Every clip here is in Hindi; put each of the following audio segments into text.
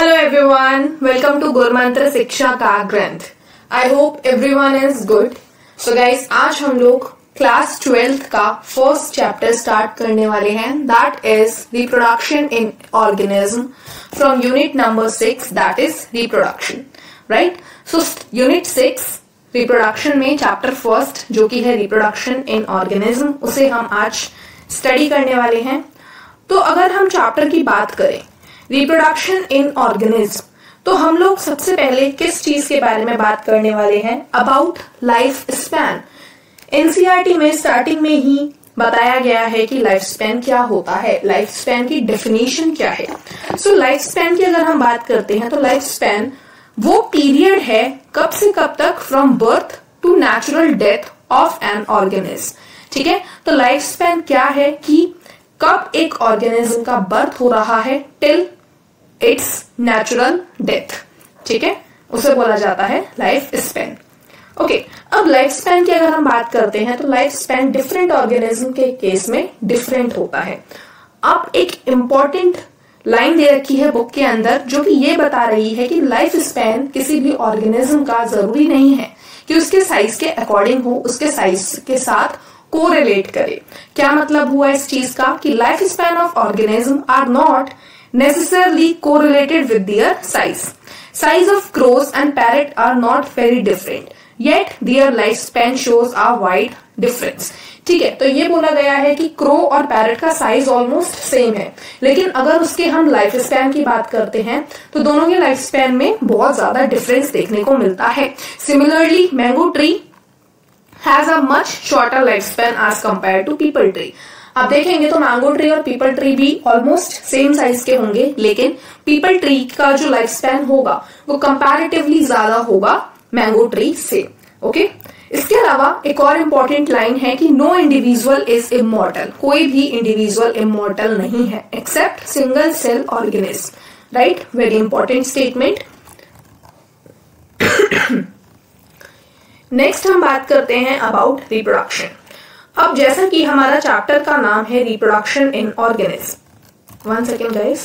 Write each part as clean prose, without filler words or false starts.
Hello everyone, welcome to गुरुमंत्र शिक्षा का ग्रंथ. I hope everyone is good. So guys, आज हम लोग क्लास 12th का फर्स्ट चैप्टर स्टार्ट करने वाले हैं. That is reproduction in organism from unit number 6, that is reproduction. Right? So unit 6 reproduction में चैप्टर फर्स्ट जो कि है reproduction in organism, उसे हम आज स्टडी करने वाले हैं. तो अगर हम चैप्टर की बात करें रिप्रोडक्शन इन ऑर्गेनिज्म, तो हम लोग सबसे पहले किस चीज के बारे में बात करने वाले हैं? About life span. एनसीईआरटी में स्टार्टिंग में ही बताया गया है कि लाइफ स्पैन क्या होता है, लाइफ स्पैन की डेफिनेशन क्या है. सो लाइफ स्पैन की अगर हम बात करते हैं तो लाइफ स्पैन वो पीरियड है कब से कब तक, from birth to natural death of an organism. ठीक है, तो लाइफ स्पैन क्या है कि कब एक ऑर्गेनिज्म का बर्थ हो रहा है टिल इट्स नेचुरल डेथ. ठीक है, उसे बोला जाता है लाइफ स्पैन. ओके, अब लाइफ स्पैन की अगर हम बात करते हैं तो लाइफ स्पैन डिफरेंट ऑर्गेनिज्म के केस में डिफरेंट होता है. अब एक इंपॉर्टेंट लाइन दे रखी है बुक के अंदर जो कि ये बता रही है कि लाइफ स्पैन किसी भी ऑर्गेनिज्म का जरूरी नहीं है कि उसके साइज के अकॉर्डिंग हो, उसके साइज के साथ कोरिलेट करे. क्या मतलब हुआ इस चीज का कि life span of organism are not necessarily correlated with their size. Size of crows and parrot are not very different, yet their lifespan shows a wide difference. ठीक है, तो ये बोला गया है कि क्रो और पैरट का साइज ऑलमोस्ट सेम है, लेकिन अगर उसके हम लाइफ स्पैन की बात करते हैं तो दोनों के लाइफ स्पैन में बहुत ज्यादा डिफरेंस देखने को मिलता है. Similarly mango tree has a much shorter life span as compare to peepal tree. आप देखेंगे तो मैंगो ट्री और पीपल ट्री भी ऑलमोस्ट सेम साइज के होंगे, लेकिन पीपल ट्री का जो लाइफ स्पैन होगा वो कंपैरेटिवली ज्यादा होगा मैंगो ट्री से. ओके, इसके अलावा एक और इंपॉर्टेंट लाइन है कि नो इंडिविजुअल इज इमॉर्टल. कोई भी इंडिविजुअल इमॉर्टल नहीं है except single cell organism. Right, very important statement. Next हम बात करते हैं अबाउट रिप्रोडक्शन. अब जैसा कि हमारा चैप्टर का नाम है reproduction in organism. 1 second guys.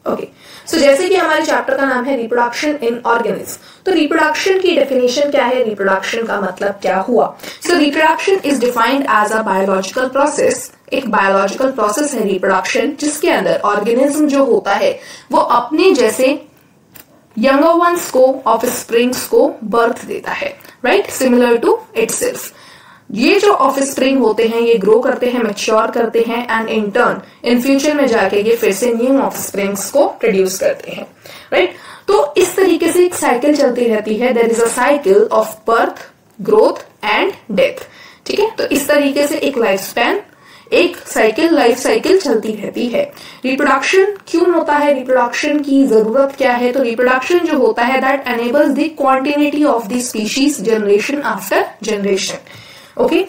Okay, so जैसे कि हमारे चैप्टर का नाम है रिप्रोडक्शन इन ऑर्गेनिज्म, तो रिप्रोडक्शन की डेफिनेशन क्या है, रिप्रोडक्शन का मतलब क्या हुआ? So reproduction is defined as a biological process. एक बायोलॉजिकल प्रोसेस है रिप्रोडक्शन जिसके अंदर ऑर्गेनिज्म जो होता है वो अपने जैसे यंगर वंस को, ऑफस्प्रिंग्स को बर्थ देता है. Right, similar to itself. ये जो ऑफस्प्रिंग होते हैं ये ग्रो करते हैं, मैच्योर करते हैं and in turn in future में जाके ये फिर से न्यू ऑफस्प्रिंग्स को प्रोड्यूस करते हैं. राइट, तो इस तरीके से एक साइकिल चलती रहती है. There is a cycle of birth, growth and death. ठीक है, तो इस तरीके से एक लाइफ स्पैन, एक साइकिल, लाइफ साइकिल चलती रहती है. रिप्रोडक्शन क्यों होता है, रिप्रोडक्शन की जरूरत क्या है? तो रिप्रोडक्शन जो होता है that enables the continuity of the species generation after generation. Okay,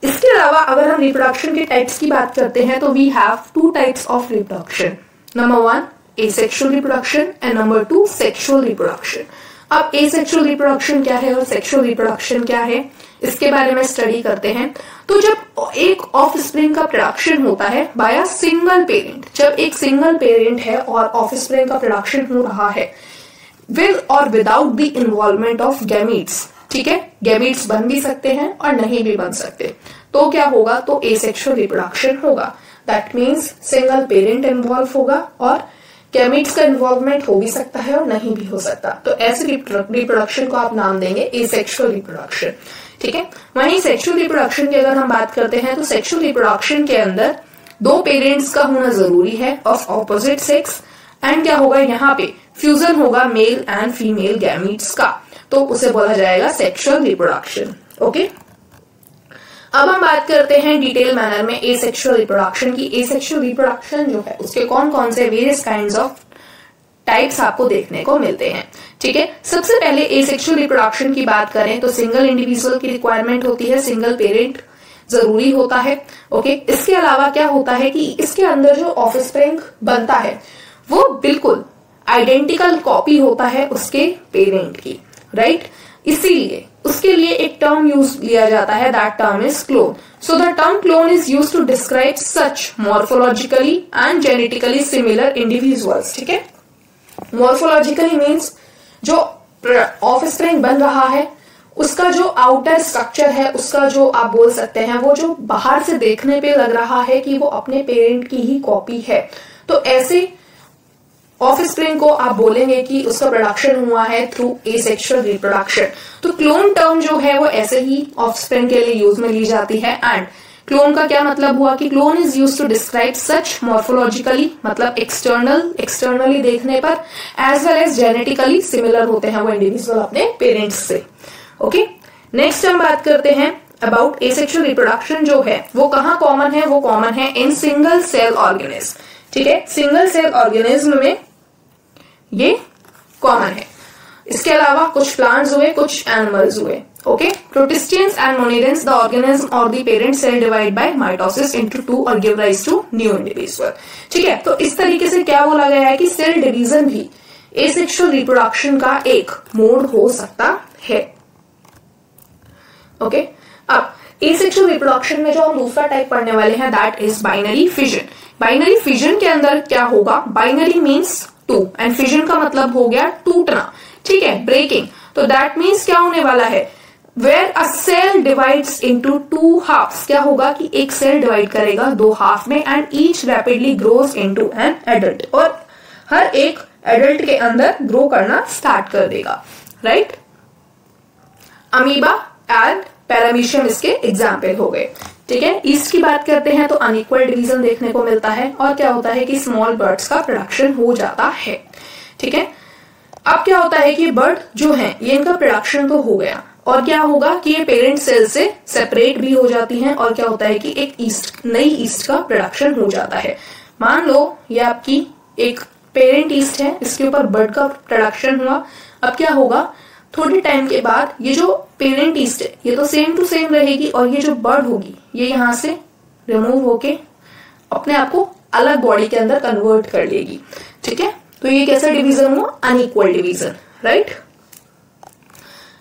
इसके अलावा अगर हम रिप्रोडक्शन के टाइप्स की बात करते हैं तो we have 2 types of reproduction. Number 1 asexual reproduction and number 2 sexual reproduction. अब एसेक्सुअल रिप्रोडक्शन क्या है और सेक्सुअल रिप्रोडक्शन क्या है, इसके बारे में स्टडी करते हैं. तो जब एक ऑफस्प्रिंग का प्रोडक्शन होता है बाय अ सिंगल पेरेंट, जब एक सिंगल पेरेंट है और ऑफस्प्रिंग का प्रोडक्शन हो रहा है विद और without the involvement of gametes. ठीक है, गैमीट्स बन भी सकते हैं और नहीं भी बन सकते, तो क्या होगा, तो एसेक्सुअल रिप्रोडक्शन होगा. That means single parent involve होगा और गैमीट्स का इन्वॉल्वमेंट हो भी सकता है और नहीं भी हो सकता. तो ऐसे रिप्रोडक्शन को आप नाम देंगे एसेक्सुअल रिप्रोडक्शन. ठीक है, वहीं सेक्सुअल रिप्रोडक्शन की अगर हम बात करते हैं तो सेक्सुअल रिप्रोडक्शन के अंदर 2 पेरेंट्स का होना जरूरी है ऑफ ऑपोजिट सेक्स एंड क्या होगा, यहाँ पे फ्यूजन होगा मेल एंड फीमेल गैमीट्स का, तो उसे बोला जाएगा सेक्सुअल रिप्रोडक्शन. ओके, अब हम बात करते हैं डिटेल मैनर में एसेक्सुअल रिप्रोडक्शन की. एसेक्सुअल रिप्रोडक्शन जो है उसके कौन कौन से वेरियस काइंड्स ऑफ टाइप्स आपको देखने को मिलते हैं. ठीक है, सबसे पहले एसेक्सुअल रिप्रोडक्शन की बात करें तो सिंगल इंडिविजुअल की रिक्वायरमेंट होती है, सिंगल पेरेंट जरूरी होता है. ओके, इसके अलावा क्या होता है कि इसके अंदर जो ऑफस्प्रिंग बनता है वो बिल्कुल आइडेंटिकल कॉपी होता है उसके पेरेंट की. राइट, इसीलिए उसके लिए एक टर्म यूज लिया जाता है, that term is clone. So the term clone is used to describe such morphologically and genetically similar individuals. ठीक है, morphologically means जो ऑफस्प्रिंग बन रहा है उसका जो आउटर स्ट्रक्चर है, उसका जो आप बोल सकते हैं वो जो बाहर से देखने पे लग रहा है कि वो अपने पेरेंट की ही कॉपी है, तो ऐसे ऑफस्प्रिंग को आप बोलेंगे कि उसका प्रोडक्शन हुआ है थ्रू एसेक्सुअल रिप्रोडक्शन। तो क्लोन टर्म जो है वो ऐसे ही ऑफस्प्रिंग के लिए यूज में ली जाती है। एंड क्लोन का क्या मतलब हुआ कि clone is use to describe such morphologically, मतलब एक्सटर्नली देखने पर, as well as genetically similar होते हैं वो इंडिविजुअल अपने पेरेंट्स से। ओके, नेक्स्ट हम बात करते हैं अबाउट एसेक्सुअल रिप्रोडक्शन जो है वो कहाँ कॉमन है, वो कॉमन है इन सिंगल सेल ऑर्गेनिज्म। ठीक है, सिंगल सेल ऑर्गेनिज्म में ये कॉमन है। इसके अलावा कुछ प्लांट्स हुए, कुछ एनिमल्स हुए। Okay, protistans and monerans, the organism और the parent cell divide by mitosis into two और give rise to new individual. ठीक है, तो इस तरीके से क्या बोला गया है कि सेल डिवीजन भी एसेक्सुअल रिप्रोडक्शन का एक मोड हो सकता है। ओके, अब एसेक्सुअल रिप्रोडक्शन में जो हम दूसरा टाइप पढ़ने वाले हैं that is binary fission. Binary fission के अंदर क्या होगा, binary means two and fission का मतलब हो गया टूटना। ठीक है, ब्रेकिंग। तो दैट मीन्स क्या होने वाला है, where a cell divides into two halves, क्या होगा कि एक सेल डिवाइड करेगा दो हाफ में and each rapidly grows into an adult, और हर एक एडल्ट के अंदर ग्रो करना स्टार्ट कर देगा। राइट, अमीबा एंड पैरामीशियम इसके एग्जाम्पल हो गए। ठीक है, ईस्ट की बात करते हैं तो अनइक्वल डिवीजन देखने को मिलता है और क्या होता है कि स्मॉल बर्ड्स का प्रोडक्शन हो जाता है। ठीक है, अब क्या होता है कि बर्ड जो है ये इनका प्रोडक्शन तो हो गया और क्या होगा कि ये पेरेंट सेल से सेपरेट भी हो जाती हैं और क्या होता है कि एक ईस्ट, नई ईस्ट का प्रोडक्शन हो जाता है। मान लो ये आपकी एक पेरेंट ईस्ट है, इसके ऊपर बर्ड का प्रोडक्शन हुआ। अब क्या होगा, थोड़े टाइम के बाद ये जो पेरेंट ईस्ट है ये तो सेम टू सेम रहेगी और ये जो बर्ड होगी ये यहाँ से रिमूव होके अपने आप को अलग बॉडी के अंदर कन्वर्ट कर लेगी। ठीक है, तो ये कैसा डिवीजन हुआ, unequal division. Right,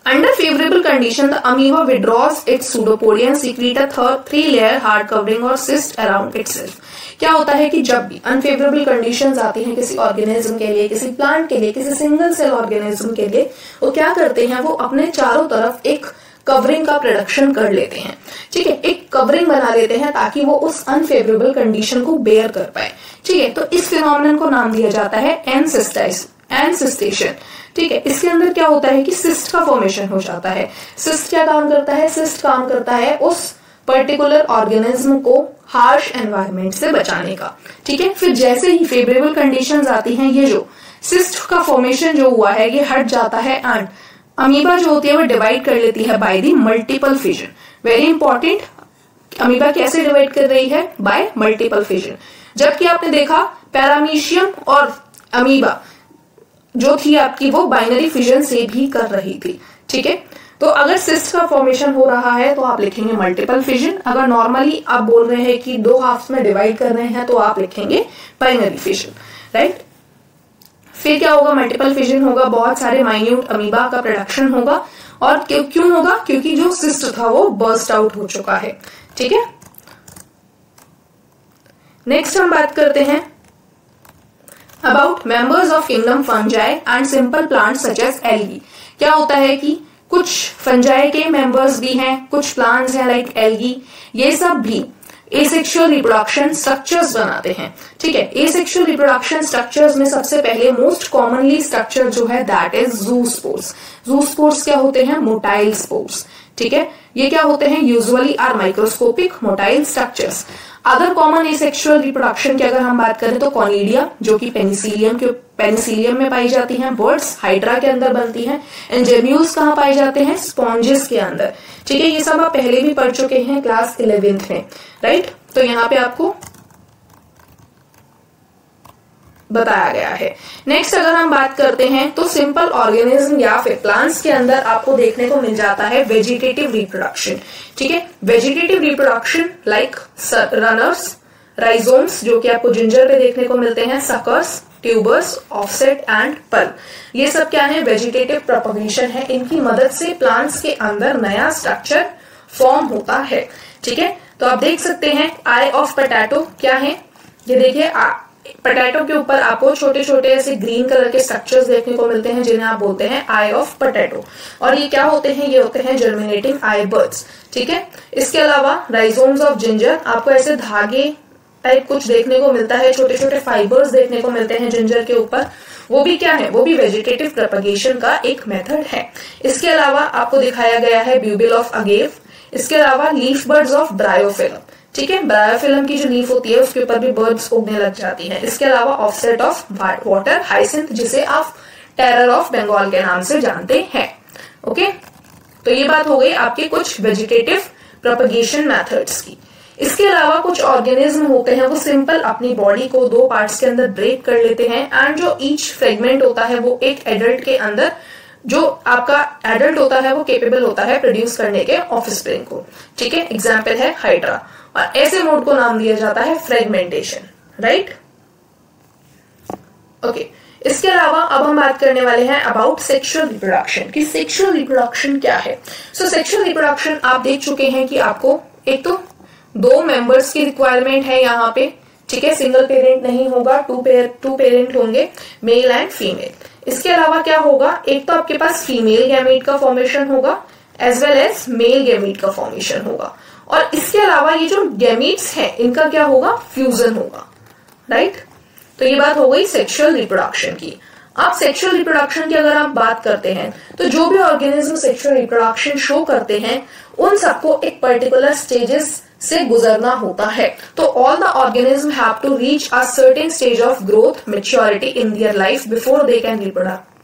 under favourable condition the amoeba withdraws it's pseudopodium, secret a three layer hard covering और सिस्ट अराउंड इटसेल्फ। क्या होता है कि जब भी अनफेवरेबल कंडीशंस आती हैं किसी ऑर्गेनिज्म के लिए, किसी प्लांट के लिए, किसी सिंगल सेल ऑर्गेनिज्म के लिए, वो क्या करते हैं, वो अपने चारों तरफ एक कवरिंग का प्रोडक्शन कर लेते हैं। ठीक है, एक कवरिंग बना लेते हैं ताकि वो उस अनफेवरेबल कंडीशन को बेयर कर पाए। ठीक है, तो इस फिनोमेनन को नाम दिया जाता है एनसिस्टेशन। ठीक है, इसके अंदर क्या होता है कि सिस्ट का फॉर्मेशन हो जाता है। सिस्ट क्या काम करता है, सिस्ट काम करता है उस पर्टिकुलर ऑर्गेनिज्म को हार्श एनवायरनमेंट से बचाने का। ठीक है, फिर जैसे ही फेवरेबल कंडीशंस आती हैं, ये जो सिस्ट का फॉर्मेशन जो हुआ है ये हट जाता है एंड अमीबा जो होती है वो डिवाइड कर लेती है by the multiple fission. Very important, amoeba कैसे डिवाइड कर रही है, बाय मल्टीपल फिजन। जबकि आपने देखा पैरामीशियम और अमीबा जो थी आपकी वो बाइनरी फिजन से भी कर रही थी। ठीक है, तो अगर सिस्ट का फॉर्मेशन हो रहा है तो आप लिखेंगे मल्टीपल फिजन। अगर नॉर्मली आप बोल रहे हैं कि दो हाफ्स में डिवाइड कर रहे हैं तो आप लिखेंगे बाइनरी फिजन। राइट, फिर क्या होगा, मल्टीपल फिजन होगा, बहुत सारे माइन्यूट अमीबा का प्रोडक्शन होगा। और क्यों होगा, क्योंकि जो सिस्ट था वो बर्स्ट आउट हो चुका है। ठीक है, नेक्स्ट हम बात करते हैं about members of kingdom fungi and simple plants such as algae. क्या होता है कि कुछ फंजाई के मेंबर्स भी हैं, कुछ प्लांट्स हैं लाइक एल्गी, ये सब भी एसेक्सुअल रिप्रोडक्शन स्ट्रक्चर्स बनाते हैं। ठीक है, एसेक्सुअल रिप्रोडक्शन स्ट्रक्चर्स में सबसे पहले मोस्ट कॉमनली स्ट्रक्चर जो है दैट इज ज़ूस्पोर्स। ज़ूस्पोर्स क्या होते हैं, मोटाइल स्पोर्स। ठीक है, ये क्या होते हैं, usually are microscopic motile structures. Other common asexual reproduction की अगर हम बात करें तो कॉनिडिया जो कि पेनिसिलियम में पाई जाती हैं, बर्ड्स हाइड्रा के अंदर बनती हैं, एंड जेम्यूल्स कहाँ पाए जाते हैं, स्पॉन्जेस के अंदर। ठीक है, ये सब आप पहले भी पढ़ चुके हैं क्लास 11th में। राइट, तो यहाँ पे आपको बताया गया है। नेक्स्ट अगर हम बात करते हैं तो सिंपल ऑर्गेनिज्म या फिर प्लांट्स के अंदर आपको देखने को मिल जाता है वेजिटेटिव रिप्रोडक्शन। ठीक है, vegetative reproduction like runners, rhizomes जो कि आपको जिंजर पे देखने को मिलते हैं, suckers, tubers, offset and pulp, ये सब क्या है, वेजिटेटिव प्रोपगेशन है। इनकी मदद से प्लांट्स के अंदर नया स्ट्रक्चर फॉर्म होता है। ठीक है, तो आप देख सकते हैं आई ऑफ पोटैटो क्या है, ये देखिए पोटैटो के ऊपर आपको छोटे छोटे ऐसे ग्रीन कलर के स्ट्रक्चर्स देखने को मिलते हैं जिन्हें आप बोलते हैं आई ऑफ पोटैटो। और ये क्या होते हैं, ये होते हैं जर्मिनेटिंग आई बर्ड्स, ठीक है। इसके अलावा राइजोम्स ऑफ जिंजर, आपको ऐसे धागे टाइप कुछ देखने को मिलता है, छोटे छोटे फाइबर्स देखने को मिलते हैं जिंजर के ऊपर, वो भी क्या है, वो भी वेजिटेटिव प्रोपगेशन का एक मेथड है। इसके अलावा आपको दिखाया गया है ब्यूबिल ऑफ अगेव, इसके अलावा लीफ बर्ड्स ऑफ ब्रायोफिलम, ठीक है, ब्रायोफिलम की जो लीफ होती है उसके ऊपर भी बर्ड्स उगने लग जाती है। इसके अलावा ऑफसेट ऑफ वाटर हाइसिंथ, जिसे आप टेरर ऑफ बंगाल के नाम से जानते हैं। ओके, तो ये बात हो गई आपके कुछ वेजिटेटिव प्रोपगेशन मेथड्स की। इसके अलावा कुछ ऑर्गेनिज्म होते हैं वो सिंपल अपनी बॉडी को दो पार्ट्स के अंदर ब्रेक कर लेते हैं एंड जो ईच फ्रेगमेंट होता है वो एक एडल्ट के अंदर, जो आपका एडल्ट होता है वो केपेबल होता है प्रोड्यूस करने के ऑफस्प्रिंग को, ठीक है। एग्जाम्पल है हाइड्रा, और ऐसे मोड को नाम दिया जाता है फ्रेगमेंटेशन, राइट। ओके, इसके अलावा अब हम बात करने वाले हैं अबाउट सेक्सुअल रिप्रोडक्शन कि सेक्सुअल रिप्रोडक्शन क्या है। सो सेक्सुअल रिप्रोडक्शन आप देख चुके हैं कि आपको एक तो दो मेंबर्स की रिक्वायरमेंट है यहाँ पे, ठीक है, सिंगल पेरेंट नहीं होगा, टू पेरेंट होंगे, मेल एंड फीमेल। इसके अलावा क्या होगा, एक तो आपके पास फीमेल गैमीट का फॉर्मेशन होगा as well as male gamete का फॉर्मेशन होगा, और इसके अलावा ये जो गैमीट्स हैं इनका क्या होगा, फ्यूजन होगा, राइट। तो ये बात हो गई सेक्सुअल रिप्रोडक्शन की। अब सेक्सुअल रिप्रोडक्शन की अगर आप बात करते हैं तो जो भी ऑर्गेनिज्म सेक्सुअल रिप्रोडक्शन शो करते हैं उन सबको एक पर्टिकुलर स्टेजेस से गुजरना होता है। तो all the organism have to reach a certain stage of growth maturity in their life before they can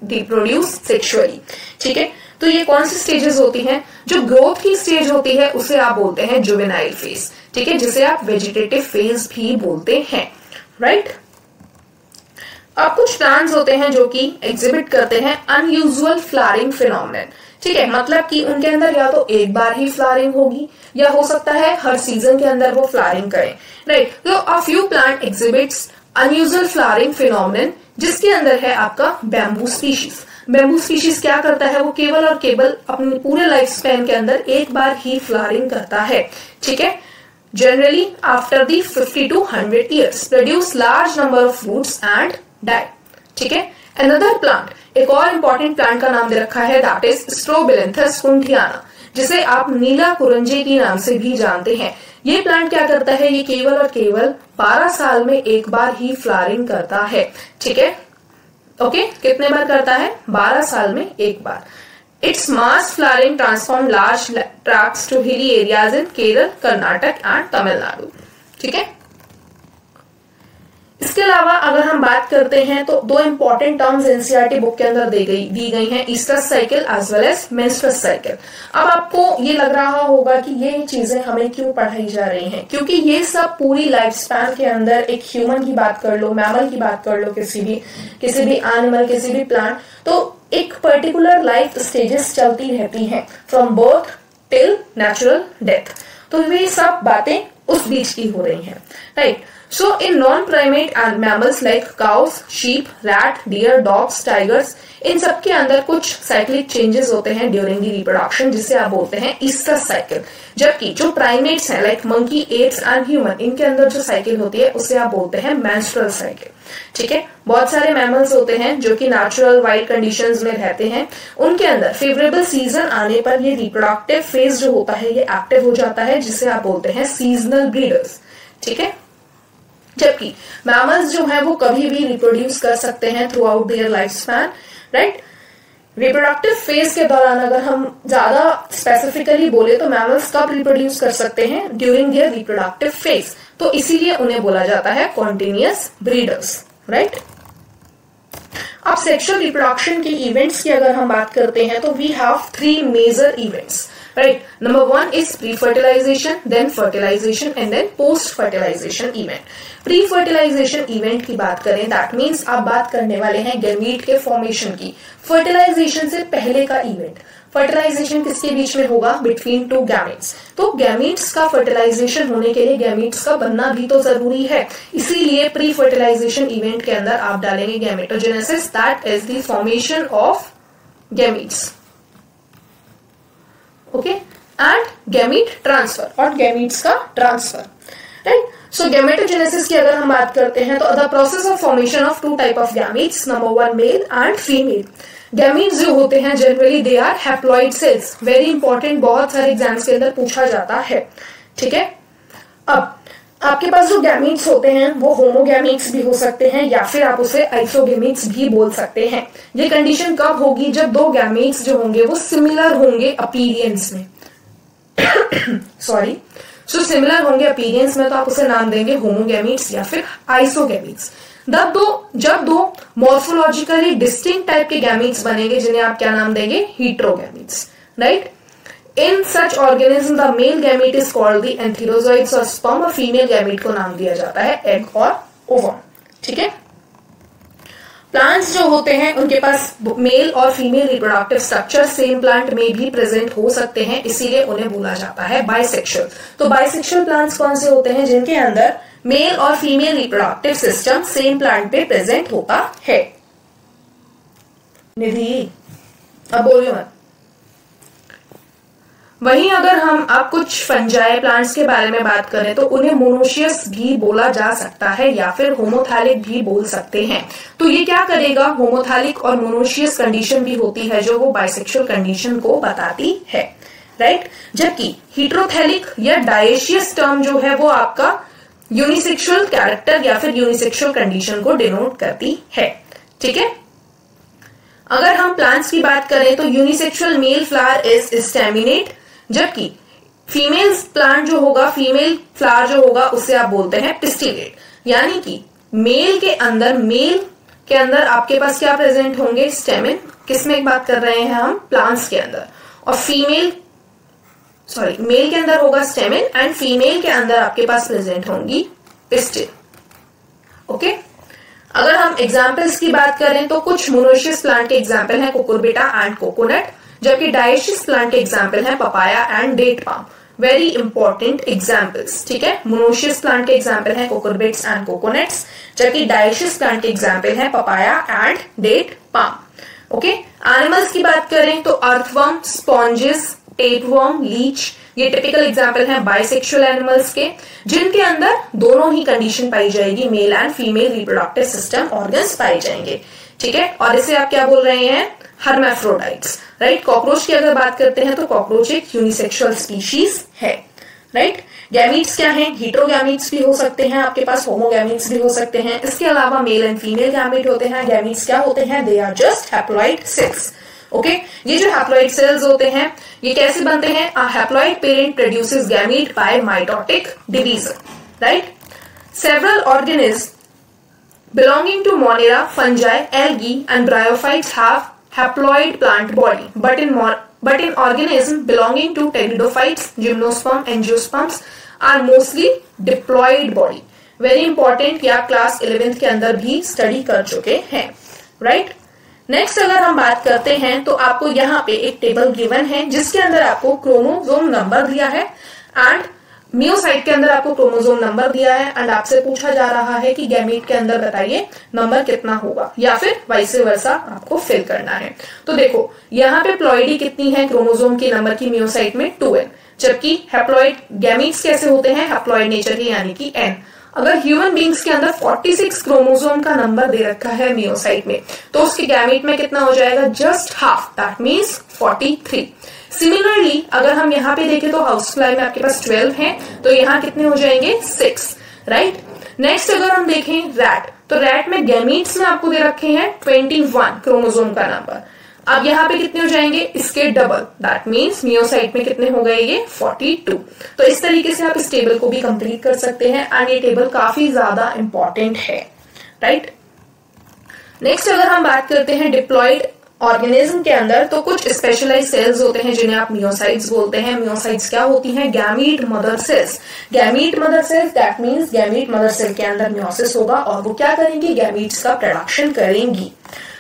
reproduce sexually, ठीक है। तो ये कौन सी स्टेजेस होती हैं, जो ग्रोथ की स्टेज होती है उसे आप बोलते हैं जुवेनाइल फेज, ठीक है, जिसे आप वेजिटेटिव फेज भी बोलते हैं, राइट। अब कुछ प्लांट्स होते हैं जो कि एग्जिबिट करते हैं अनयूजुअल फ्लावरिंग फिनोमेनन, ठीक है, मतलब कि उनके अंदर या तो एक बार ही फ्लावरिंग होगी या हो सकता है हर सीजन के अंदर वो फ्लावरिंग करें, राइट। तो a few plant exhibits unusual flowering phenomenon, जिसके अंदर है आपका बैम्बू स्पीशीज। बैम्बू स्पीशीज क्या करता है, वो केवल और केवल अपने पूरे लाइफ स्पैन के अंदर एक बार ही फ्लावरिंग करता है, ठीक है। Generally after the 50 to 100 years produce large number of fruits and die, ठीक है। अनदर प्लांट, एक और इंपॉर्टेंट प्लांट का नाम दे रखा है, दैट इज स्ट्रोबिलेंथस कुंठियाना, जिसे आप नीला कुरंजे के नाम से भी जानते हैं। ये प्लांट क्या करता है, ये केवल और केवल 12 साल में एक बार ही फ्लावरिंग करता है, ठीक है। ओके, कितने बार करता है, 12 साल में एक बार। It's mass flowering transform large tracts to hilly areas in Kerala, Karnataka and Tamil Nadu, ठीक है। इसके अलावा अगर हम बात करते हैं तो दो इंपॉर्टेंट टर्म्स एनसीईआरटी बुक के अंदर दी गई हैं, estrous cycle as well as menstrual cycle. अब आपको ये लग रहा होगा कि ये चीजें हमें क्यों पढ़ाई जा रही हैं, क्योंकि ये सब पूरी लाइफ स्पैन के अंदर, एक ह्यूमन की बात कर लो, मैमल की बात कर लो, किसी भी एनिमल, किसी भी प्लांट, तो एक पर्टिकुलर लाइफ स्टेजेस चलती रहती हैं from birth till natural death. तो ये सब बातें उस बीच की हो रही हैं, right. So in non-primate and mammals like cows, sheep, rat, deer, dogs, tigers, इन सब के अंदर कुछ साइक्लिक चेंजेस होते हैं ड्यूरिंग दी रिप्रोडक्शन, जिसे आप बोलते हैं ईस्ट्रस साइकिल। जबकि जो प्राइमेट्स हैं like monkey, apps and human, इनके अंदर जो साइकिल होती है उसे आप बोलते हैं मेंस्ट्रुअल साइकिल, ठीक है। बहुत सारे मैमल्स होते हैं जो कि नेचुरल वाइल्ड कंडीशंस में रहते हैं, उनके अंदर फेवरेबल सीजन आने पर ये रिप्रोडक्टिव फेज जो होता है ये एक्टिव हो जाता है, जिसे आप बोलते हैं सीजनल ब्रीडर्स, ठीक है। जबकि मैमल्स जो है वो कभी भी रिप्रोड्यूस कर सकते हैं through out their life span, right. Reproductive phase के दौरान अगर हम ज्यादा स्पेसिफिकली बोले तो मैमल्स कब रिप्रोड्यूस कर सकते हैं, ड्यूरिंग देयर रिप्रोडक्टिव फेज, तो इसीलिए उन्हें बोला जाता है कॉन्टिन्यूअस ब्रीडर्स, राइट। अब सेक्सुअल रिप्रोडक्शन के इवेंट्स की अगर हम बात करते हैं तो we have 3 major events, right? Number 1 is pre-fertilization, then fertilization and then post-fertilization event. Pre-fertilization event की बात करें, that means आप बात करने वाले हैं गैमीट के फॉर्मेशन की। फर्टिलाइजेशन से पहले का इवेंट, फर्टिलाइजेशन किसके बीच में होगा, बिटवीन 2 गैमीट्स। तो गैमीट्स का फर्टिलाइजेशन होने के लिए गैमीट्स का बनना भी तो जरूरी है, इसीलिए प्री फर्टिलाइजेशन इवेंट के अंदर आप डालेंगे gametogenesis, that is the formation of gametes. Okay, and gamete transfer, और गैमीट्स का ट्रांसफर, राइट। सो गैमेटोजेनेसिस की अगर हम बात करते हैं तो the process of formation of two type of gametes, number 1 male and female. Gametes जो होते हैं generally they are haploid cells, very important, बहुत सारे एग्जाम्स के अंदर पूछा जाता है, ठीक है। अब आपके पास जो गैमीट्स होते हैं वो होमोगैमीट्स भी हो सकते हैं या फिर आप उसे आइसोगैमीट्स भी बोल सकते हैं। ये कंडीशन कब होगी, जब दो गैमीट्स जो होंगे वो सिमिलर होंगे अपीयरेंस में सॉरी, सो सिमिलर होंगे अपीयरेंस में, तो आप उसे नाम देंगे होमोगैमीट्स या फिर आइसोगैमीट्स। जब दो मॉर्फोलॉजिकली डिस्टिंक्ट टाइप के गैमीट्स बनेंगे जिन्हें आप क्या नाम देंगे, हेटेरोगैमीट्स, right. In such organism the male gamete is called the antherozoids or sperm, और फीमेल गैमीट को नाम दिया जाता है एग और ओवम, ठीक है। प्लांट्स जो होते हैं उनके पास मेल और female reproductive structure same plant में भी प्रेजेंट हो सकते हैं, इसीलिए उन्हें बोला जाता है बाइसेक्सुअल। तो बाइसेक्सुअल प्लांट्स कौन से होते हैं, जिनके अंदर मेल और female reproductive system same plant पे प्रेजेंट होता है। निधि अब बोलियो मत। वहीं अगर हम अब कुछ फंजाई प्लांट्स के बारे में बात करें तो उन्हें मोनोशियस भी बोला जा सकता है या फिर होमोथैलिक भी बोल सकते हैं। तो ये क्या करेगा, होमोथैलिक और मोनोशियस कंडीशन भी होती है जो वो बाइसेक्सुअल कंडीशन को बताती है, राइट। जबकि हीटेरोथैलिक या डायशियस टर्म जो है वो आपका यूनिसेक्सुअल कैरेक्टर या फिर यूनिसेक्सुअल कंडीशन को डिनोट करती है, ठीक है। अगर हम प्लांट्स की बात करें तो unisexual male flower is staminate, जबकि फीमेल प्लांट जो होगा, फीमेल फ्लावर जो होगा उसे आप बोलते हैं पिस्टिलेट। यानी कि मेल के अंदर आपके पास क्या प्रेजेंट होंगे, स्टेमिन। किसमें बात कर रहे हैं हम, प्लांट्स के अंदर। और मेल के अंदर होगा स्टेमिन एंड फीमेल के अंदर आपके पास प्रेजेंट होंगी पिस्टिल, ओके। अगर हम एग्जाम्पल्स की बात करें तो कुछ मोनोशियस प्लांट के एग्जाम्पल हैं कुकुरबिटा एंड कोकोनट, जबकि डायशियस प्लांट के एग्जाम्पल हैं papaya and date palm. Very important examples, ठीक है। मोनोशियस प्लांट के एग्जाम्पल हैं कुकुरबिट्स एंड कोकोनट्स, जबकि डायशियस प्लांट के एग्जाम्पल हैं papaya and date palm, okay. Animals की बात करें तो अर्थवर्म, स्पॉन्जेस, टेपवर्म, लीच, ये टिपिकल एग्जाम्पल हैं बाइसेक्सुअल एनिमल्स के, जिनके अंदर दोनों ही कंडीशन पाई जाएगी, mail and female reproductive system organs पाए जाएंगे, ठीक है। और इसे आप क्या बोल रहे हैं, हर्माफ्रोडाइट्स, राइट। कॉकरोच की अगर बात करते हैं तो कॉकरोच एक यूनिसेक्सुअल स्पीशीज है, राइट। गैमीट्स क्या हैं, हेटेरोगैमीट्स भी हो सकते हैं, आपके पास होमोगैमीट्स भी हो सकते हैं। इसके अलावा मेल एंड फीमेल गैमीट होते हैं। गैमीट्स क्या होते हैं, they are just haploid cells, okay. ये जो हैप्लॉइड सेल्स होते हैं ये कैसे बनते हैं, a haploid parent produces gamete by mitotic division, right. Several organism belonging to Monera, fungi, algae and bryophytes have haploid plant body, but in organisms belonging to pteridophytes, gymnosperm, angiosperms are mostly diploid body. Very important, कि आप क्लास 11th के अंदर भी स्टडी कर चुके हैं, राइट। नेक्स्ट अगर हम बात करते हैं तो आपको यहाँ पे एक टेबल गिवन है जिसके अंदर आपको क्रोमोसोम नंबर दिया है एंड मियोसाइट के अंदर आपको क्रोमोसोम नंबर दिया है एंड आपसे पूछा जा रहा है कि गैमीट के अंदर बताइए नंबर कितना होगा, या फिर वाइस वर्सा आपको फिल करना है। तो देखो यहाँ पे प्लॉइडी कितनी है क्रोमोसोम की नंबर की मियोसाइट में 2n, जबकि हैप्लॉइड गैमीट्स कैसे होते हैं, हैप्लॉइड नेचर के यानी कि n। अगर ह्यूमन बींग्स के अंदर 46 क्रोमोसोम का नंबर दे रखा है मियोसाइट में तो उसके गैमीट में कितना हो जाएगा, just half, that means 43। Similarly अगर हम यहाँ पे देखें तो हाउस फ्लाई में आपके पास 12 हैं, तो यहाँ कितने हो जाएंगे 6, राइट। नेक्स्ट अगर हम देखें रैट, तो रैट में गैमीट्स में आपको दे रखे हैं 21 क्रोमोसोम का नंबर। अब यहाँ पे कितने हो जाएंगे, इसके डबल, दैट मीन्स मियोसाइट में कितने हो गए ये 42। तो इस तरीके से आप इस टेबल को भी कंप्लीट कर सकते हैं एंड ये टेबल काफी ज्यादा इंपॉर्टेंट है, राइट। नेक्स्ट अगर हम बात करते हैं डिप्लॉइड ऑर्गेनिज्म के अंदर तो कुछ स्पेशलाइज्ड सेल्स होते हैं जिन्हें आप मियोसाइट्स बोलते हैं। मियोसाइट्स क्या होती हैं, gamete mother cells. Gamete mother cells that means gamete mother cell के अंदर मियोसिस होगा और वो क्या करेंगी, गैमीट्स का प्रोडक्शन करेंगी,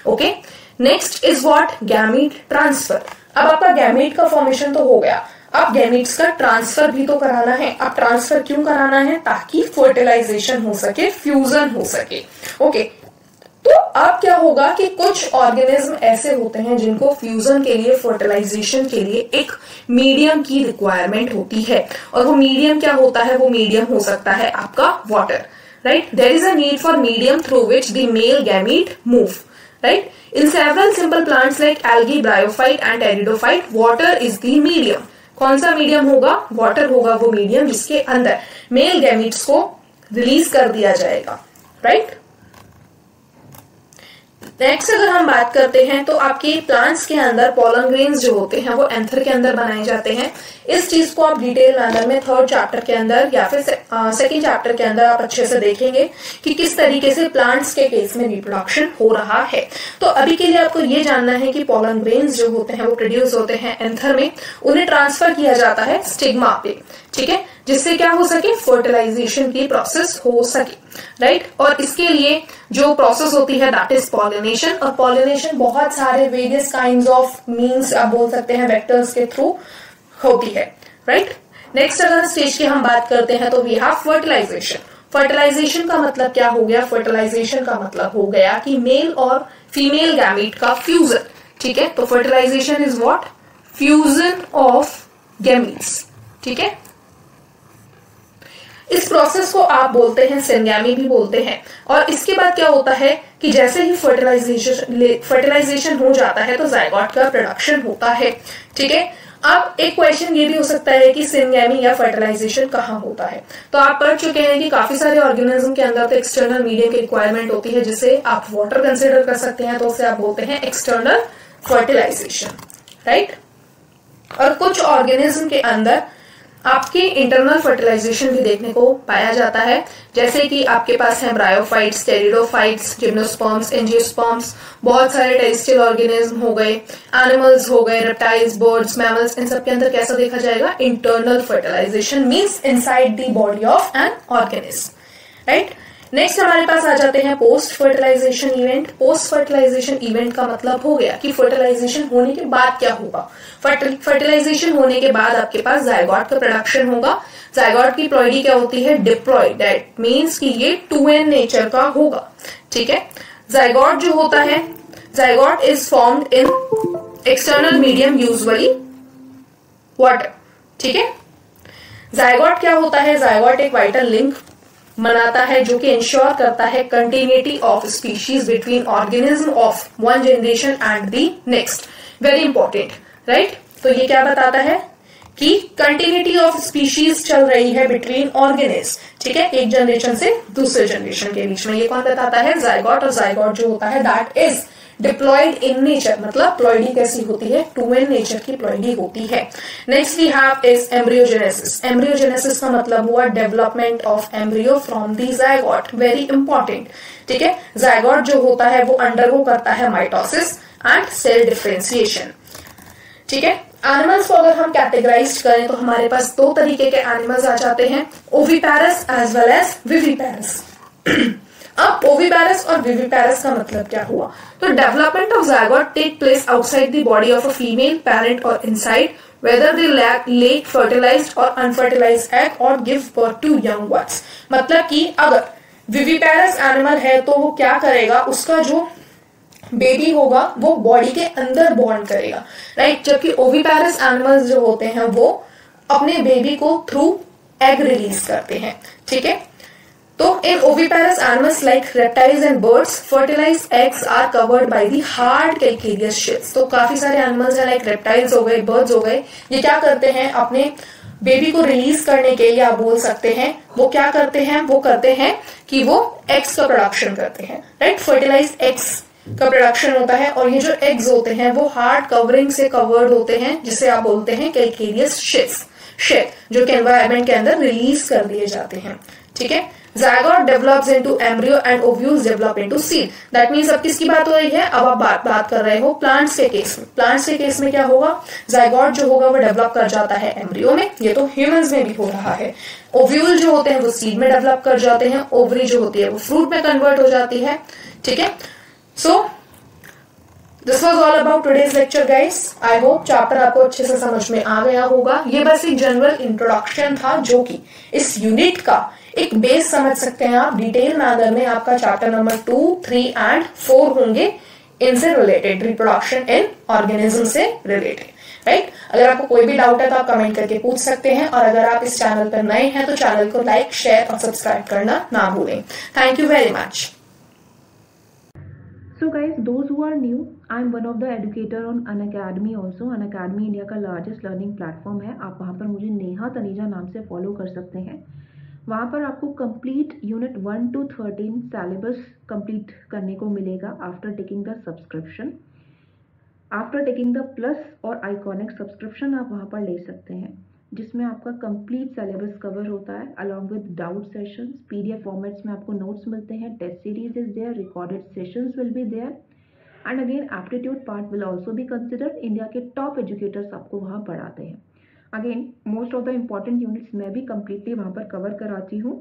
okay. Next is what, gamete transfer. अब आपका गैमीट का फॉर्मेशन तो हो गया, अब गैमीट्स का ट्रांसफर भी तो कराना है। अब ट्रांसफर क्यों कराना है, ताकि फर्टिलाइजेशन हो सके, फ्यूजन हो सके, ओके। तो अब क्या होगा कि कुछ ऑर्गेनिज्म ऐसे होते हैं जिनको फ्यूजन के लिए, फर्टिलाइजेशन के लिए एक मीडियम की रिक्वायरमेंट होती है, और वो मीडियम क्या होता है, वो मीडियम हो सकता है आपका water, right? There is a need for medium through which the male gamete move, right? In several simple plants like algae, bryophyte and pteridophyte, water is the medium. कौन सा मीडियम होगा? वाटर होगा वो मीडियम जिसके अंदर मेल गैमीट्स को रिलीज कर दिया जाएगा, राइट? नेक्स्ट अगर हम बात करते हैं तो आपके प्लांट्स के अंदर पोलन ग्रेन्स जो होते हैं वो एंथर के अंदर बनाए जाते हैं। इस चीज को आप डिटेल मैनर में थर्ड चैप्टर के अंदर या फिर सेकंड चैप्टर के अंदर आप अच्छे से देखेंगे कि किस तरीके से प्लांट्स के केस में रिप्रोडक्शन हो रहा है। तो अभी के लिए आपको ये जानना है कि पोलन ग्रेन्स जो होते हैं वो प्रोड्यूस होते हैं एंथर में, उन्हें ट्रांसफर किया जाता है स्टिग्मा पे, ठीक है, जिससे क्या हो सके, फर्टिलाइजेशन की प्रोसेस हो सके, राइट? और इसके लिए जो प्रोसेस होती है दैट इज पॉलिनेशन, और पॉलिनेशन बहुत सारे वेरियस काइंड्स ऑफ मीन्स आप बोल सकते हैं वेक्टर्स के थ्रू होती है, राइट? नेक्स्ट अगर स्टेज की हम बात करते हैं तो वी हैव फर्टिलाइजेशन। फर्टिलाइजेशन का मतलब क्या हो गया? फर्टिलाइजेशन का मतलब हो गया कि मेल और फीमेल गैमीट का फ्यूजन, ठीक है? तो fertilization is what? Fusion of gametes, ठीक है? इस प्रोसेस को आप बोलते हैं सिनगैमी भी बोलते हैं। और इसके बाद क्या होता है कि जैसे ही फर्टिलाइजेशन हो जाता है तो जायगोट का प्रोडक्शन होता है, ठीक है? अब एक क्वेश्चन ये भी हो सकता है कि सिनगैमी या फर्टिलाइजेशन कहाँ होता है? तो आप पढ़ चुके हैं कि काफी सारे ऑर्गेनिज्म के अंदर तो एक्सटर्नल मीडियम की रिक्वायरमेंट होती है, जिसे आप वाटर कंसिडर कर सकते हैं, तो उसे आप बोलते हैं एक्सटर्नल फर्टिलाइजेशन, राइट? और कुछ ऑर्गेनिज्म के अंदर आपके इंटरनल फर्टिलाइजेशन भी देखने को पाया जाता है, जैसे कि आपके पास है ब्रायोफाइट्स, टेरिडोफाइट्स, जिम्नोस्पर्म्स, एंजियोस्पर्म्स, बहुत सारे टेरेस्ट्रियल ऑर्गेनिज्म हो गए, एनिमल्स हो गए, रेप्टाइल्स, बर्ड्स, मैमल्स, इन सब के अंदर कैसा देखा जाएगा? Internal fertilization means inside the body of an organism, right? Next हमारे पास आ जाते हैं post fertilization event. Post fertilization event का मतलब हो गया कि फर्टिलाइजेशन होने के बाद क्या होगा? फर्टिलाइजेशन होने के बाद आपके पास जायगोट का प्रोडक्शन होगा। जायगोट की प्लॉइडी क्या होती है? डिप्लॉइड, दैट मींस कि ये 2n नेचर का होगा, ठीक है? जायगोट जो होता है, zygote is formed in external medium, usually water, ठीक है? जायगोट क्या होता है? जायगोट एक वाइटल लिंक बनाता है जो कि इंश्योर करता है continuity of species between organism of one generation and the next. Very important, right? तो ये क्या बताता है कि कंटिन्यूटी ऑफ स्पीशीज चल रही है बिटवीन ऑर्गेनिज्म, ठीक है, एक जनरेशन से दूसरे जनरेशन के बीच में। ये कौन बताता है? जायगोट। और जायगोट जो होता है that is diploid in nature, मतलब प्लॉइडी कैसी होती है? 2n नेचर की प्लॉइडी होती है। Next we have is embryogenesis. Embryogenesis का मतलब हुआ development of embryo from the zygote. Very important, ठीक है? जायगोट जो होता है वो अंडरगो करता है माइटोसिस एंड सेल डिफरेंशिएशन, ठीक है? एनिमल्स को अगर हम कैटेगराइज करें तो हमारे पास दो तरीके के एनिमल्स आ जाते हैं, oviparous as well as viviparous. अब ओविपेरस और विविपेरस का मतलब क्या हुआ? तो development of zygote take place outside the body of a female parent और inside, whether they lay fertilized और अनफर्टिलाइज्ड एग और give birth to young ones। मतलब कि अगर विविपेरस एनिमल है तो वो क्या करेगा? उसका जो बेबी होगा वो बॉडी के अंदर बॉर्न करेगा, राइट? जबकि ओविपेरस एनिमल्स जो होते हैं वो अपने बेबी को थ्रू एग रिलीज करते हैं, ठीक है? तो in oviparous animals like reptiles and birds, fertilized eggs are covered by the hard calcareous shells। तो काफी सारे एनिमल्स हैं, लाइक रेप्टाइल्स हो गए, बर्ड्स हो गए, ये क्या करते हैं? अपने बेबी को रिलीज करने के लिए आप बोल सकते हैं वो क्या करते हैं? वो करते हैं कि वो एग्स का प्रोडक्शन करते हैं, राइट? फर्टिलाइज्ड एग्स का प्रोडक्शन होता है, और ये जो एग्स होते हैं वो हार्ड कवरिंग से कवर्ड होते हैं, जिसे आप बोलते हैं कैल्केरियस शेल्स, जो कि एनवायरमेंट के अंदर रिलीज कर दिए जाते हैं, ठीक है? Zygote develops into embryo and ovules develop into seed। That means अब किसकी बात हो रही है? अब आप बात कर रहे हो प्लांट्स के केस में। प्लांट्स के केस में क्या होगा? जायगोट जो होगा वो डेवलप कर जाता है एम्ब्रियो में, ये तो ह्यूमंस में भी हो रहा है। ओव्यूल जो होते हैं वो सीड में डेवलप कर जाते हैं, ओवरी जो होती है वो फ्रूट में कन्वर्ट हो जाती है, ठीक है? So this was all about today's lecture guys. I hope chapter आपको अच्छे से समझ में आ गया होगा। ये बस एक जनरल इंट्रोडक्शन था जो कि इस यूनिट का एक बेस समझ सकते हैं आप। डिटेल मैनर में आपका चैप्टर नंबर 2, 3 एंड 4 होंगे इनसे रिलेटेड, रिप्रोडक्शन इन ऑर्गेनिज्म से रिलेटेड, राइट। अगर आपको कोई भी डाउट है तो आप कमेंट करके पूछ सकते हैं, और अगर आप इस चैनल पर नए हैं तो चैनल को लाइक, शेयर और सब्सक्राइब करना ना भूलें। Thank you very much. So guys, those who are new, I am one of the educator on Unacademy also. Unacademy India का लार्जेस्ट लर्निंग प्लेटफॉर्म है। आप वहाँ पर मुझे नेहा तनीजा नाम से फॉलो कर सकते हैं। वहाँ पर आपको complete unit 1 to 13 syllabus complete करने को मिलेगा after taking the subscription. After taking the plus और आइकॉनिक सब्सक्रिप्शन आप वहाँ पर ले सकते हैं, जिसमें आपका कंप्लीट सिलेबस कवर होता है along with doubt sessions. PDF formats में आपको नोट्स मिलते हैं, test series is there, recorded sessions will be there, and again aptitude part will also be considered. India के टॉप एजुकेटर्स आपको वहाँ पढ़ाते हैं। Again most of the important units मैं भी कंप्लीटली वहाँ पर कवर कराती हूँ,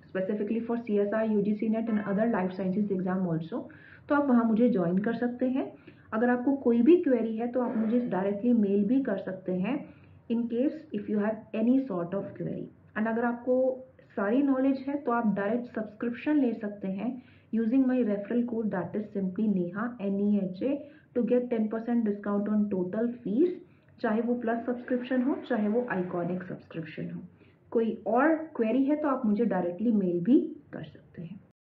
specifically for CSI, UGC NET and other life sciences exam also. तो आप वहाँ मुझे ज्वाइन कर सकते हैं। अगर आपको कोई भी क्वेरी है तो आप मुझे डायरेक्टली मेल भी कर सकते हैं in case if you have any sort of query. And अगर आपको सारी नॉलेज है तो आप डायरेक्ट सब्सक्रिप्शन ले सकते हैं using my referral code that is simply Neha NEHA to get 10% discount on total fees, चाहे वो प्लस सब्सक्रिप्शन हो चाहे वो आइकॉनिक सब्सक्रिप्शन हो। कोई और क्वेरी है तो आप मुझे डायरेक्टली मेल भी कर सकते हैं।